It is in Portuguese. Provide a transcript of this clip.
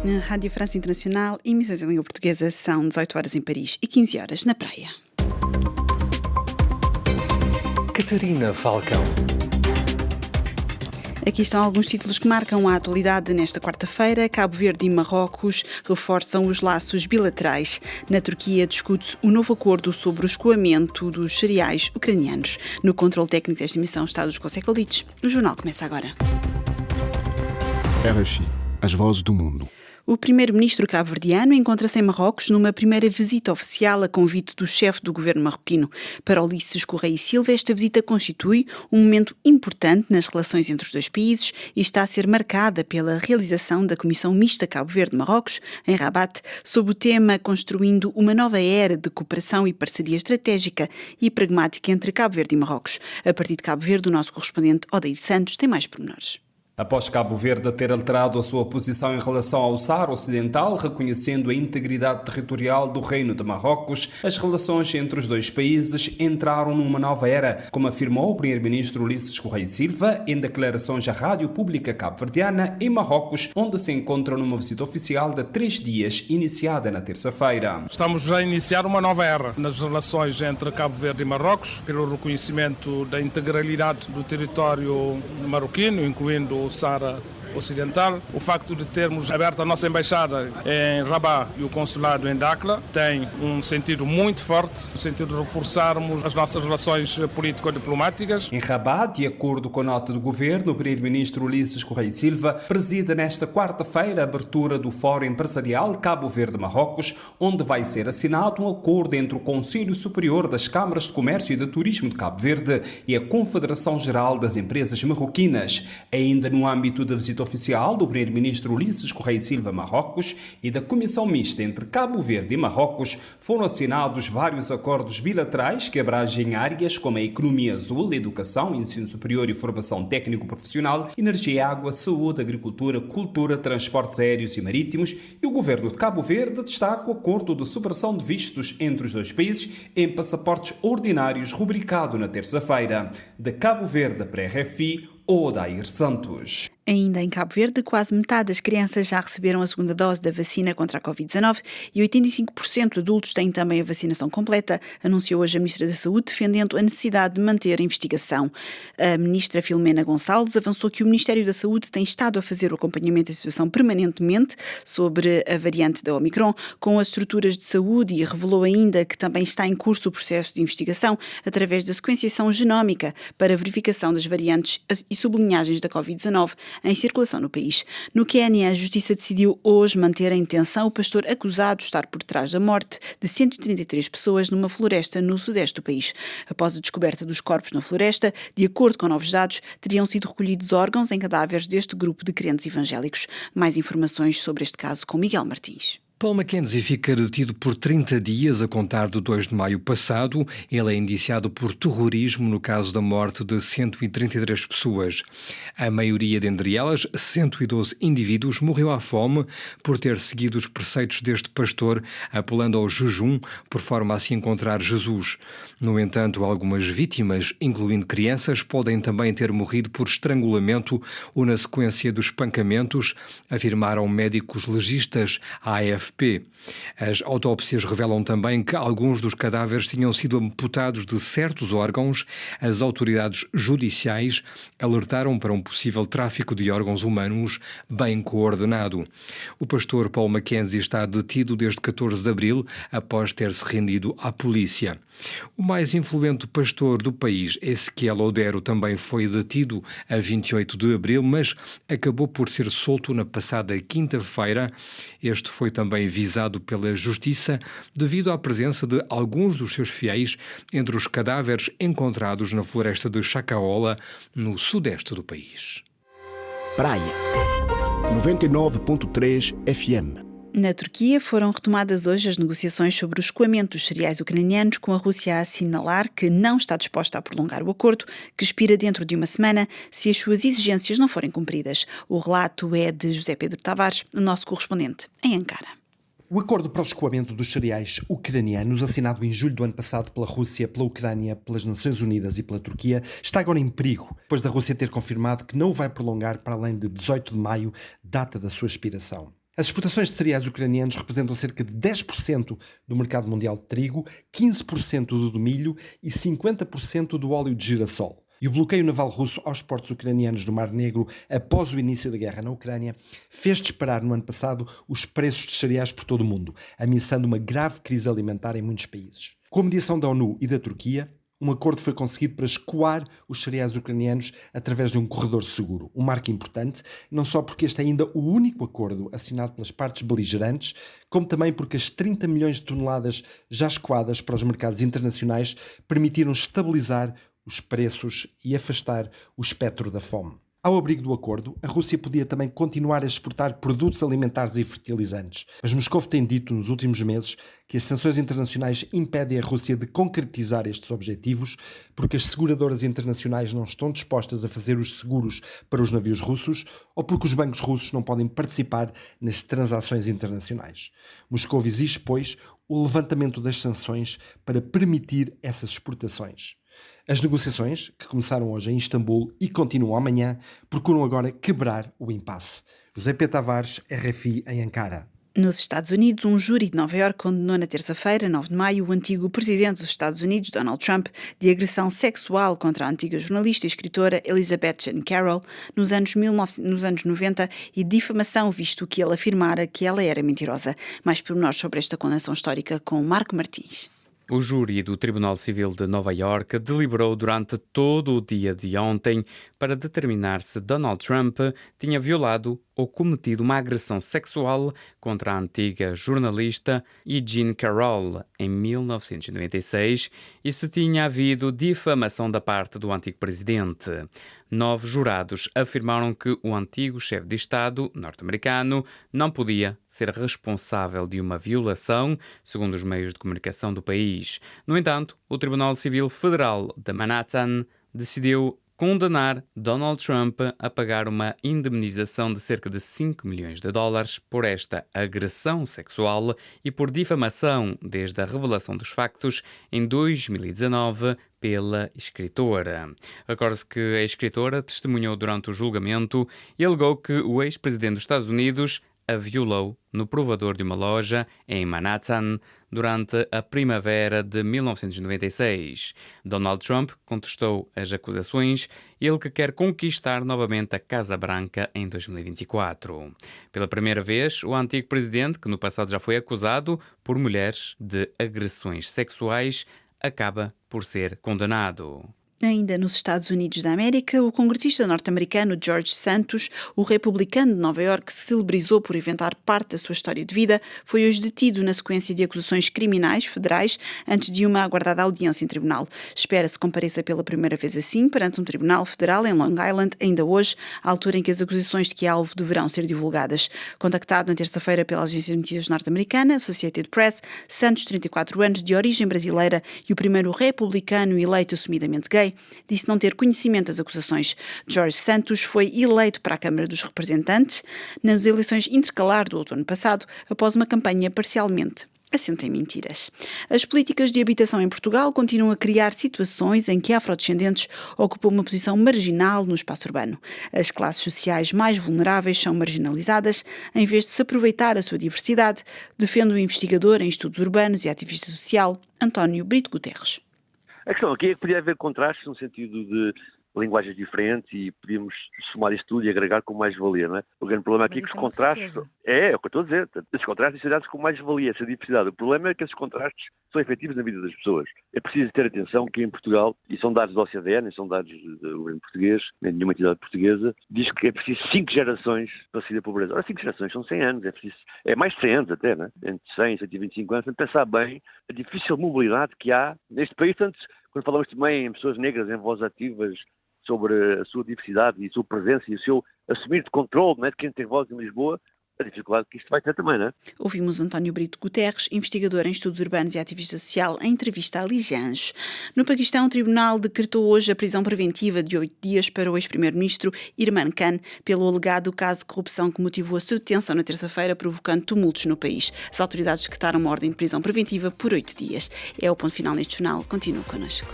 Na Rádio França Internacional, emissões em língua portuguesa, são 18 horas em Paris e 15 horas na praia. Catarina Falcão. Aqui estão alguns títulos que marcam a atualidade nesta quarta-feira. Cabo Verde e Marrocos reforçam os laços bilaterais. Na Turquia discute-se o novo acordo sobre o escoamento dos cereais ucranianos. No controle técnico desta emissão está o José Colites. O jornal começa agora. RFI, as vozes do mundo. O primeiro-ministro cabo-verdiano encontra-se em Marrocos numa primeira visita oficial a convite do chefe do governo marroquino. Para Ulisses Correia e Silva, esta visita constitui um momento importante nas relações entre os dois países e está a ser marcada pela realização da Comissão Mista Cabo Verde-Marrocos, em Rabat, sob o tema Construindo uma nova era de cooperação e parceria estratégica e pragmática entre Cabo Verde e Marrocos. A partir de Cabo Verde, o nosso correspondente Odair Santos tem mais pormenores. Após Cabo Verde ter alterado a sua posição em relação ao Saara Ocidental, reconhecendo a integridade territorial do Reino de Marrocos, as relações entre os dois países entraram numa nova era, como afirmou o primeiro-ministro Ulisses Correia e Silva em declarações à Rádio Pública Cabo-Verdiana em Marrocos, onde se encontra numa visita oficial de 3 dias, iniciada na terça-feira. Estamos a iniciar uma nova era nas relações entre Cabo Verde e Marrocos, pelo reconhecimento da integralidade do território marroquino, incluindo o Saara Ocidental. O facto de termos aberto a nossa embaixada em Rabat e o consulado em Dakhla tem um sentido muito forte, no sentido de reforçarmos as nossas relações político-diplomáticas. Em Rabat, de acordo com a nota do governo, o primeiro-ministro Ulisses Correia e Silva preside nesta quarta-feira a abertura do Fórum Empresarial Cabo Verde-Marrocos, onde vai ser assinado um acordo entre o Conselho Superior das Câmaras de Comércio e de Turismo de Cabo Verde e a Confederação Geral das Empresas Marroquinas. Ainda no âmbito da visita oficial do primeiro-ministro Ulisses Correia e Silva a Marrocos e da Comissão Mista entre Cabo Verde e Marrocos, foram assinados vários acordos bilaterais que abrangem áreas como a economia azul, educação, ensino superior e formação técnico-profissional, energia e água, saúde, agricultura, cultura, transportes aéreos e marítimos, e o governo de Cabo Verde destaca o acordo de supressão de vistos entre os dois países em passaportes ordinários rubricado na terça-feira. De Cabo Verde para RFI, Odair Santos. Ainda em Cabo Verde, quase metade das crianças já receberam a segunda dose da vacina contra a Covid-19 e 85% de adultos têm também a vacinação completa, anunciou hoje a Ministra da Saúde, defendendo a necessidade de manter a investigação. A Ministra Filomena Gonçalves avançou que o Ministério da Saúde tem estado a fazer o acompanhamento da situação permanentemente sobre a variante da Omicron com as estruturas de saúde e revelou ainda que também está em curso o processo de investigação através da sequenciação genómica para verificação das variantes e sublinhagens da Covid-19 em circulação no país. No Quénia, a Justiça decidiu hoje manter em detenção o pastor acusado de estar por trás da morte de 133 pessoas numa floresta no sudeste do país. Após a descoberta dos corpos na floresta, de acordo com novos dados, teriam sido recolhidos órgãos em cadáveres deste grupo de crentes evangélicos. Mais informações sobre este caso com Miguel Martins. Paul Mackenzie fica detido por 30 dias a contar de 2 de maio passado. Ele é indiciado por terrorismo no caso da morte de 133 pessoas. A maioria dentre elas, 112 indivíduos, morreu à fome por ter seguido os preceitos deste pastor, apelando ao jejum, por forma a se encontrar Jesus. No entanto, algumas vítimas, incluindo crianças, podem também ter morrido por estrangulamento ou na sequência dos espancamentos, afirmaram médicos legistas à AFP. As autópsias revelam também que alguns dos cadáveres tinham sido amputados de certos órgãos. As autoridades judiciais alertaram para um possível tráfico de órgãos humanos bem coordenado. O pastor Paul Mackenzie está detido desde 14 de abril, após ter-se rendido à polícia. O mais influente pastor do país, Ezequiel Odero, também foi detido a 28 de abril, mas acabou por ser solto na passada quinta-feira. Este foi também visado pela Justiça devido à presença de alguns dos seus fiéis entre os cadáveres encontrados na floresta de Chacaola, no sudeste do país. Praia 99.3 FM. Na Turquia foram retomadas hoje as negociações sobre o escoamento dos cereais ucranianos, com a Rússia a assinalar que não está disposta a prolongar o acordo, que expira dentro de uma semana se as suas exigências não forem cumpridas. O relato é de José Pedro Tavares, o nosso correspondente em Ankara. O acordo para o escoamento dos cereais ucranianos, assinado em julho do ano passado pela Rússia, pela Ucrânia, pelas Nações Unidas e pela Turquia, está agora em perigo, depois da Rússia ter confirmado que não o vai prolongar para além de 18 de maio, data da sua expiração. As exportações de cereais ucranianos representam cerca de 10% do mercado mundial de trigo, 15% do de milho e 50% do óleo de girassol. E o bloqueio naval russo aos portos ucranianos no Mar Negro após o início da guerra na Ucrânia fez disparar no ano passado os preços de cereais por todo o mundo, ameaçando uma grave crise alimentar em muitos países. Com a mediação da ONU e da Turquia, um acordo foi conseguido para escoar os cereais ucranianos através de um corredor seguro, um marco importante, não só porque este é ainda o único acordo assinado pelas partes beligerantes, como também porque as 30 milhões de toneladas já escoadas para os mercados internacionais permitiram estabilizar os preços e afastar o espectro da fome. Ao abrigo do acordo, a Rússia podia também continuar a exportar produtos alimentares e fertilizantes, mas Moscou tem dito nos últimos meses que as sanções internacionais impedem a Rússia de concretizar estes objetivos porque as seguradoras internacionais não estão dispostas a fazer os seguros para os navios russos ou porque os bancos russos não podem participar nas transações internacionais. Moscou exige, pois, o levantamento das sanções para permitir essas exportações. As negociações, que começaram hoje em Istambul e continuam amanhã, procuram agora quebrar o impasse. José P. Tavares, RFI, em Ankara. Nos Estados Unidos, um júri de Nova Iorque condenou na terça-feira, 9 de maio, o antigo presidente dos Estados Unidos, Donald Trump, de agressão sexual contra a antiga jornalista e escritora Elizabeth Jean Carroll nos anos 90 e difamação, visto que ele afirmara que ela era mentirosa. Mais pormenores sobre esta condenação histórica com Marco Martins. O júri do Tribunal Civil de Nova Iorque deliberou durante todo o dia de ontem para determinar se Donald Trump tinha violado ou cometido uma agressão sexual contra a antiga jornalista Jean Carroll em 1996 e se tinha havido difamação da parte do antigo presidente. 9 jurados afirmaram que o antigo chefe de Estado norte-americano não podia ser responsável de uma violação, segundo os meios de comunicação do país. No entanto, o Tribunal Civil Federal de Manhattan decidiu condenar Donald Trump a pagar uma indemnização de cerca de 5 milhões de dólares por esta agressão sexual e por difamação desde a revelação dos factos em 2019 pela escritora. Recorda-se que a escritora testemunhou durante o julgamento e alegou que o ex-presidente dos Estados Unidos a violou no provador de uma loja em Manhattan durante a primavera de 1996. Donald Trump contestou as acusações, ele que quer conquistar novamente a Casa Branca em 2024. Pela primeira vez, o antigo presidente, que no passado já foi acusado por mulheres de agressões sexuais, acaba por ser condenado. Ainda nos Estados Unidos da América, o congressista norte-americano George Santos, o republicano de Nova Iorque que se celebrizou por inventar parte da sua história de vida, foi hoje detido na sequência de acusações criminais federais antes de uma aguardada audiência em tribunal. Espera-se compareça pela primeira vez assim perante um tribunal federal em Long Island, ainda hoje, à altura em que as acusações de que é alvo deverão ser divulgadas. Contactado na terça-feira pela agência de notícias norte-americana, Associated Press, Santos, 34 anos, de origem brasileira e o primeiro republicano eleito assumidamente gay, disse não ter conhecimento das acusações. George Santos foi eleito para a Câmara dos Representantes nas eleições intercalares do outono passado, após uma campanha parcialmente assente em mentiras. As políticas de habitação em Portugal continuam a criar situações em que afrodescendentes ocupam uma posição marginal no espaço urbano. As classes sociais mais vulneráveis são marginalizadas, em vez de se aproveitar a sua diversidade, defende o investigador em estudos urbanos e ativista social, António Brito Guterres. A questão aqui é que podia haver contrastes no sentido de linguagens diferentes e podíamos somar isto tudo e agregar com mais-valia, não é? O grande problema aqui é que os contrastes... É o que eu estou a dizer. Esses contrastes são dados com mais-valia, essa diversidade. O problema é que esses contrastes são efetivos na vida das pessoas. É preciso ter atenção que em Portugal, e são dados da OCDE, nem são dados do governo português, nem de nenhuma entidade portuguesa, diz que é preciso 5 gerações para sair da pobreza. Ora, 5 gerações são 100 anos, é mais de 100 anos até, não é? Entre 100 e 125 anos, para pensar bem a difícil mobilidade que há neste país, tanto quando falamos também em pessoas negras, em vozes ativas, sobre a sua diversidade e a sua presença e o seu assumir de controle, não é, de quem tem voz em Lisboa, a dificuldade que isto vai ter também, não é? Ouvimos António Brito Guterres, investigador em estudos urbanos e ativista social, em entrevista a Lijanjo. No Paquistão, o tribunal decretou hoje a prisão preventiva de 8 dias para o ex-primeiro-ministro Imran Khan pelo alegado caso de corrupção que motivou a sua detenção na terça-feira, provocando tumultos no país. As autoridades decretaram uma ordem de prisão preventiva por 8 dias. É o ponto final neste jornal. Continua connosco.